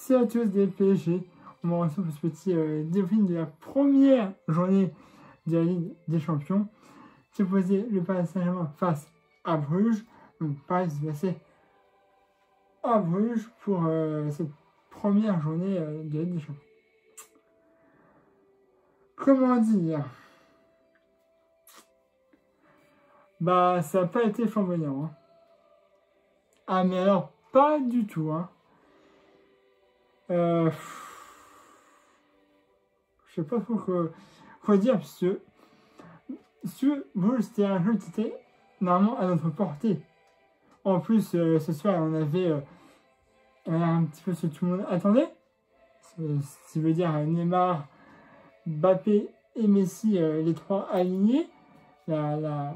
tous et à tous des PSG. On va retrouver ce petit débrief de la première journée de la Ligue des Champions. J'ai posé le Paris Saint-Germain face à Bruges. Donc Paris se passait à Bruges pour cette première journée de la Ligue des Champions. Comment dire? Bah, ça n'a pas été flamboyant. Hein. Ah, mais alors, pas du tout. Hein. Je sais pas trop quoi dire, parce que Bruges, c'était un jeu qui était normalement à notre portée. En plus, ce soir, on avait un petit peu ce que tout le monde attendait. Ce qui veut dire Neymar, Mbappé et Messi, les trois alignés. La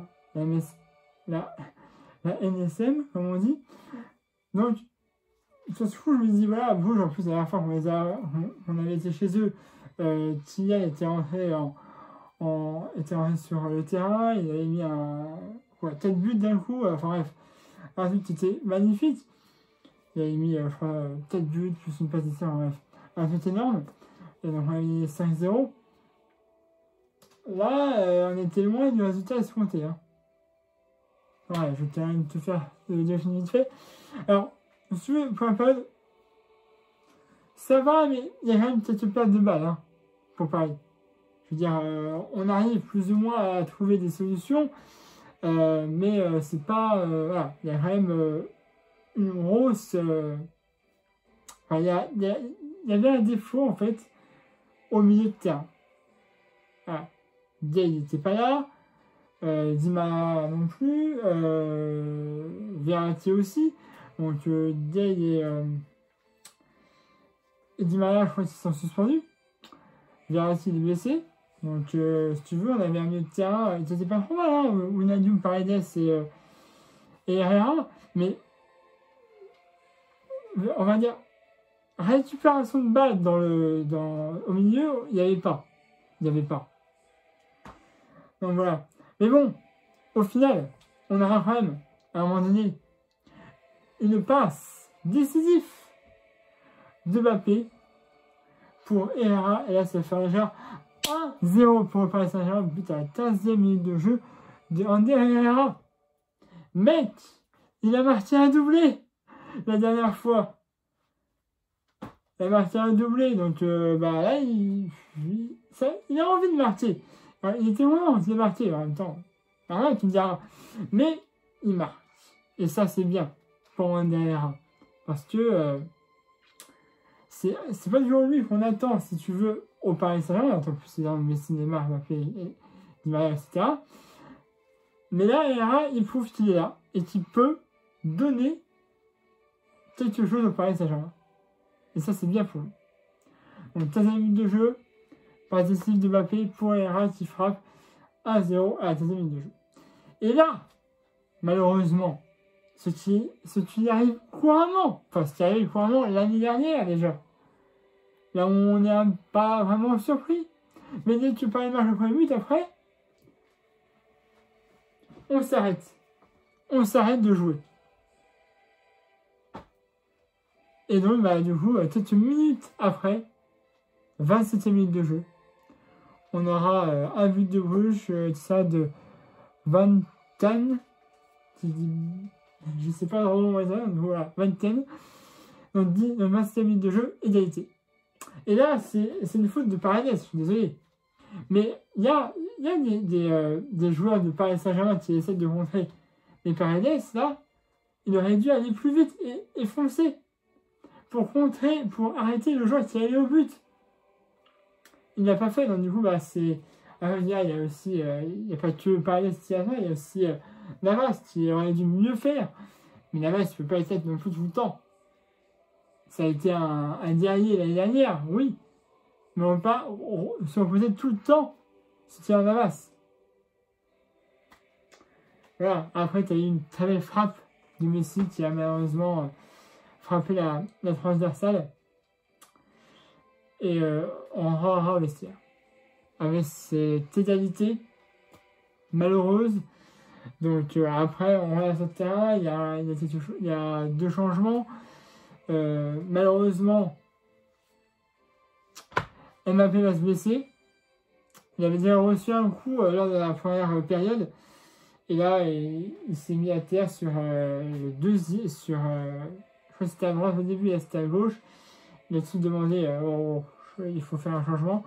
NSM, comme on dit. Donc, ça se trouve, je me dis, voilà, Bruges, en plus, la dernière fois qu'on avait été chez eux, Tia était rentré sur le terrain, il avait mis 4 buts d'un coup, enfin bref, un but qui était magnifique. Il avait mis, je crois, 4 buts, plus une passe d'essai, bref, un but énorme. Et donc, on a mis 5-0. Là, on était loin du résultat escompté. Hein. Ouais, je tiens de te faire le définir vite fait. Alors, si tu veux, pour la période, ça va, mais il y a quand même quelques pertes de balles hein, pour Paris. Je veux dire, on arrive plus ou moins à trouver des solutions, mais c'est pas... voilà, il y a quand même une grosse... il y avait un défaut, en fait, au milieu de terrain. Voilà. Gay n'était pas là. Di Maria non plus, Verratti aussi, donc Gay et Di Maria je crois qu'ils sont suspendus, Verratti il est blessé, donc si tu veux on avait un milieu de terrain, c'était pas trop mal, hein, Unadium, Paredes et Herrera, mais on va dire récupération de balles au milieu, il n'y avait pas, donc voilà. Mais bon, au final, on aura quand même, à un moment donné, une passe décisive de Mbappé pour Herrera. Et là, ça va faire déjà 1-0 pour le Paris Saint-Germain, but à la 15e minute de jeu de Ander Herrera. Mec, il a marqué un doublé la dernière fois. Il a marqué un doublé, donc là, il a envie de marquer. Alors, il était vraiment envie de marquer en même temps. Alors, tu me diras, mais il marque. Et ça, c'est bien pour un derrière. Parce que c'est pas toujours lui qu'on attend, si tu veux, au Paris Saint-Germain. On attend plus Messi, Neymar, Mbappé, Di Maria, etc. Mais là, Herrera, il prouve qu'il est là et qu'il peut donner quelque chose au Paris Saint-Germain. Et ça, c'est bien pour lui. Donc, 15e minute de jeu, passe décisive de Mbappé pour Herrera qui frappe 1-0 à la 15e minute de jeu. Et là, malheureusement, ce qui arrive couramment, enfin ce qui arrive couramment l'année dernière déjà, là où on n'est pas vraiment surpris, mais dès que tu parles de le premier but, après, on s'arrête de jouer. Et donc, du coup, quelques minutes après, 27e minute de jeu, on aura un but de Bruges, ça de Van Tan, je sais pas vraiment où donc voilà, Van Tan, donc 27e minute de jeu, égalité. Et là, c'est une faute de Paredes, je suis désolé. Mais il y a des joueurs de Paris Saint-Germain qui essaient de contrer. Mais Paredes, là, il aurait dû aller plus vite et foncer pour contrer, pour arrêter le joueur qui allait au but. Il n'a pas fait, donc du coup, c'est... il y a aussi, il n'y a pas que Paredes qui a fait, il y a aussi Navas qui aurait dû mieux faire. Mais Navas ne peut pas être non plus tout le temps. Ça a été un guerrier l'année dernière, oui. Mais on ne peut pas se reposer tout le temps sur Navas. Voilà. Après, tu as eu une très belle frappe de Messi qui a malheureusement frappé la transversale. Et on rentrera au vestiaire. Avec cette égalité malheureuse. Donc après, on revient sur le terrain, il y a deux changements. Malheureusement, Mbappé va se blesser. Il avait déjà reçu un coup lors de la première période. Et là, il s'est mis à terre sur le deuxième, je crois que c'était à droite au début, et là c'était à gauche. Il a tout demandé, il faut faire un changement.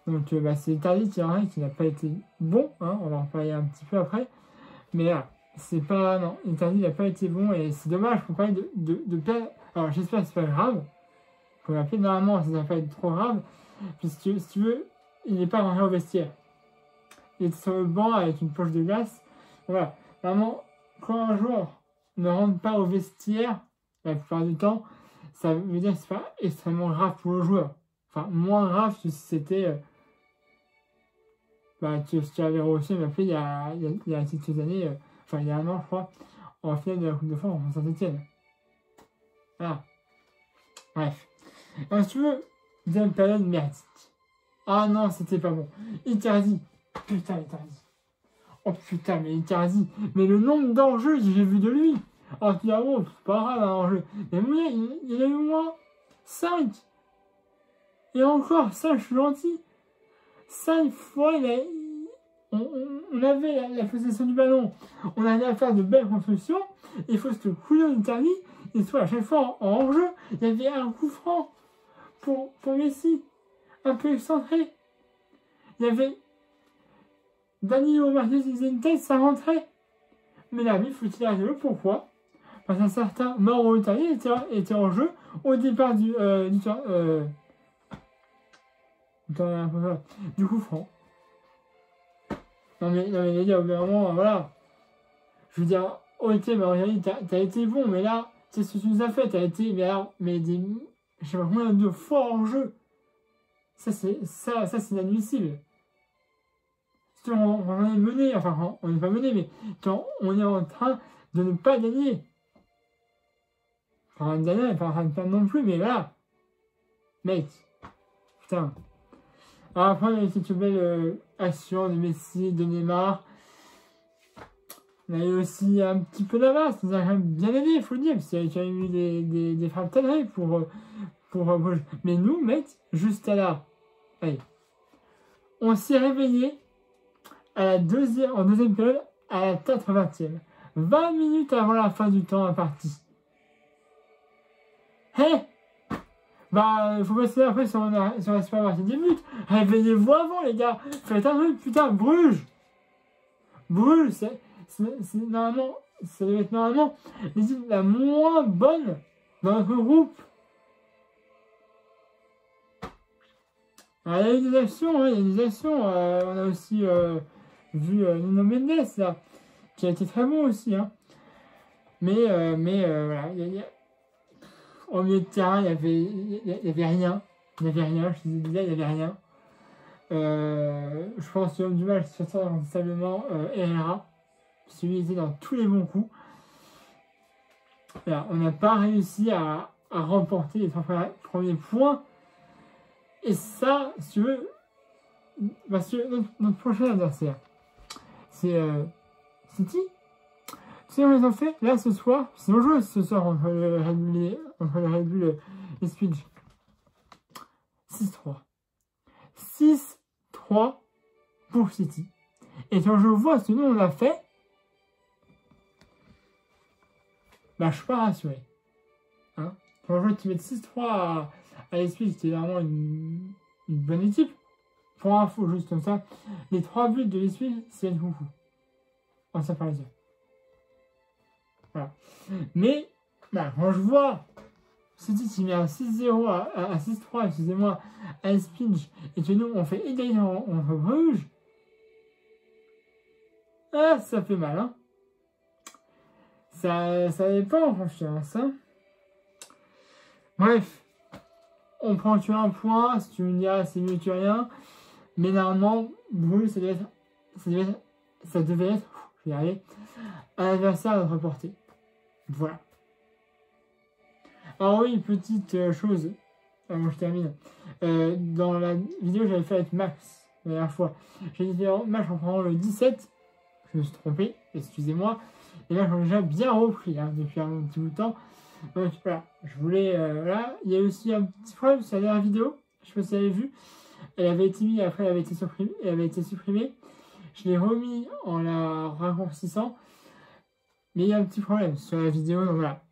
Donc c'est Icardi qui n'a pas été bon, hein, on va en parler un petit peu après. Mais là, c'est pas, non, Icardi n'a pas été bon et c'est dommage pour parler de perdre. Alors j'espère que c'est pas grave. Pour l'appeler, normalement ça ne va pas être trop grave. Puisque si tu veux, il n'est pas rentré au vestiaire. Il était sur le banc avec une poche de glace. Voilà, vraiment, quand un joueur ne rentre pas au vestiaire, la plupart du temps, ça veut dire que c'est pas extrêmement grave pour le joueur. Enfin, moins grave que si c'était... que si tu avais reçu Mbappé il y a quelques années, il y a un an, je crois, en finale de la Coupe de France en Saint-Etienne. Voilà. Bref. Alors, si tu veux, deuxième période merdique. Ah non, c'était pas bon. Icardi. Putain, Icardi. Oh putain, mais Icardi. Mais le nombre d'enjeux que j'ai vu de lui. Alors tu dis, ah bon, c'est pas grave un enjeu. Mais moi, il a eu moins 5. Et encore, ça, je suis gentil. 5 fois, on avait la possession du ballon. On allait à faire de belles constructions. Il faut que le couillon d'Icardi, il soit à chaque fois en enjeu. Il y avait un coup franc pour Messi. Un peu excentré. Il y avait Danilo Martinez qui faisait une tête, ça rentrait. Mais là, il faut tirer de l'eau. Pourquoi? Parce qu'un certain Mauro Icardi était en jeu au départ du coup franc. Non mais les gars, au bout d'un moment, voilà. Je veux dire, ok, Mauro Icardi, t'as été bon, mais là, c'est ce que tu nous as fait. T'as été, je sais pas combien de fois en jeu. Ça c'est inadmissible. Si on est mené, enfin on n'est pas mené, mais quand on est en train de ne pas gagner. Enfin, gagner, n'est pas en train de perdre non plus, mais voilà. Mec. Putain. Alors après, on a eu cette belle action de Messi, de Neymar. On a eu aussi un petit peu d'avance, ça nous a quand même bien aidé, il faut le dire, parce qu'il y a quand même eu des frappes cadrées pour mais nous, mec, juste à la... Allez. On s'est réveillé en deuxième période à la 80e. 20 minutes avant la fin du temps imparti. Hé, faut passer après si on reste pas marqué 10 minutes. Réveillez-vous avant, les gars. Faites un truc, putain, Bruges. Bruges, c'est normalement, ça doit être normalement l'équipe la moins bonne dans notre groupe. Alors, il y a eu des actions, on a aussi vu Nuno Mendes, là, qui a été très bon aussi. Hein. Mais voilà, au milieu de terrain, il y avait rien. Il n'y avait rien, je disais déjà, il n'y avait rien. Je pense que l'homme du match, c'est ça, incontestablement, Herrera. Celui était dans tous les bons coups. Voilà, on n'a pas réussi à remporter les 3 premiers points. Et ça, si tu veux, parce que notre prochain adversaire, c'est City. Si on les a fait, là, ce soir, si on joue ce soir entre le Red Bull et Ipswich, 6-3. 6-3 pour City. Et quand je vois ce que nous on a fait, je suis pas rassuré. Hein, quand je vois qu'ils mettent 6-3 à Ipswich, qui est vraiment une bonne équipe. Pour info, juste comme ça, les 3 buts de Ipswich, c'est El Coucou. En Saint-Parisien. Voilà. Mais, quand je vois City qui met un 6-0 à 6-3, excusez-moi, à Ipswich, et que nous, on fait égalité entre Bruges, ça fait mal, hein. Ça n'est pas en confiance, hein. Bref, on prend que un point, si tu me diras, c'est mieux que rien, mais normalement, Bruges, ça devait être, je vais y arriver, un adversaire à notre portée. Voilà. Alors oui, petite chose, avant que je termine. Dans la vidéo que j'avais fait avec Max, la dernière fois, j'ai dit match en prenant le 17, je me suis trompé, excusez-moi, et là j'en ai déjà bien repris, hein, depuis un petit bout de temps. Donc voilà, je voulais, voilà, il y a aussi un petit problème sur la dernière vidéo, je sais pas si vous avez vu, Elle avait été mise, après elle avait été supprimée. Je l'ai remis en la raccourcissant. Mais il y a un petit problème sur la vidéo, donc voilà.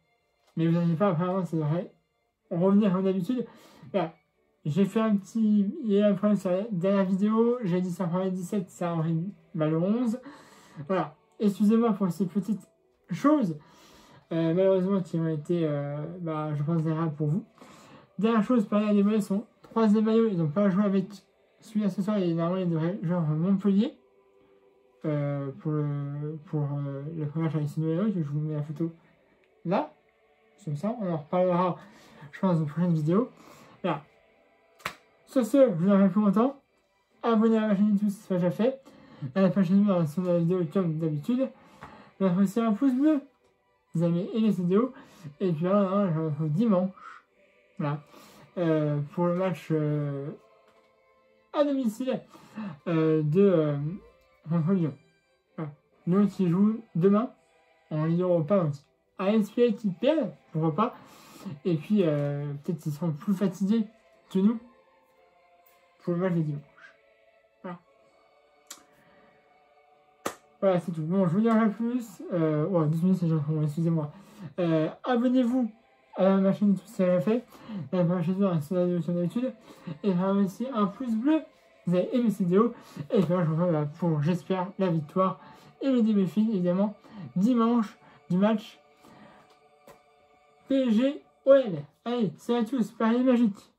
Mais vous inquiétez pas, apparemment ça devrait revenir comme d'habitude. Voilà. J'ai fait un petit... Il y a un problème sur la dernière vidéo. J'ai dit ça en le 17, ça arrive le 11. Voilà. Excusez-moi pour ces petites choses. Malheureusement qui ont été, je pense, des rares pour vous. Dernière chose, pareil, les maillots sont 3e maillot. Ils n'ont pas joué avec celui-là ce soir. Et normalement, ils devraient jouer en Montpellier. Pour le premier match avec ce maillot. Je vous mets la photo là. Comme ça. On en reparlera, je pense, dans une prochaine vidéo. Voilà. Sur ce, je vous en fais plus longtemps. Abonnez à ma chaîne YouTube si ce n'est pas déjà fait. À la page YouTube dans la description de la vidéo comme d'habitude. Mettez aussi un pouce bleu. Vous avez aimé cette vidéo. Et puis là, je vous retrouve dimanche. Voilà. Pour le match à domicile de contre Lyon. Voilà. Lyon qui joue demain en Ligue Europa aussi. ASPA qui perd, pourquoi pas. Et puis peut-être qu'ils seront plus fatigués que nous pour le match de dimanche. Voilà, c'est tout. Bon, je vous dirai plus. 12 minutes, c'est déjà trop long, excusez-moi. Abonnez-vous à ma chaîne YouTube si ça l'a fait. La chaîne YouTube sur la vidéo d'habitude. Et vraiment aussi un pouce bleu. Vous avez aimé cette vidéo. Et puis là, je vous retrouve pour, j'espère, la victoire et le débriefing, évidemment, dimanche du match PSG-OL. Allez, salut à tous, Paris magique.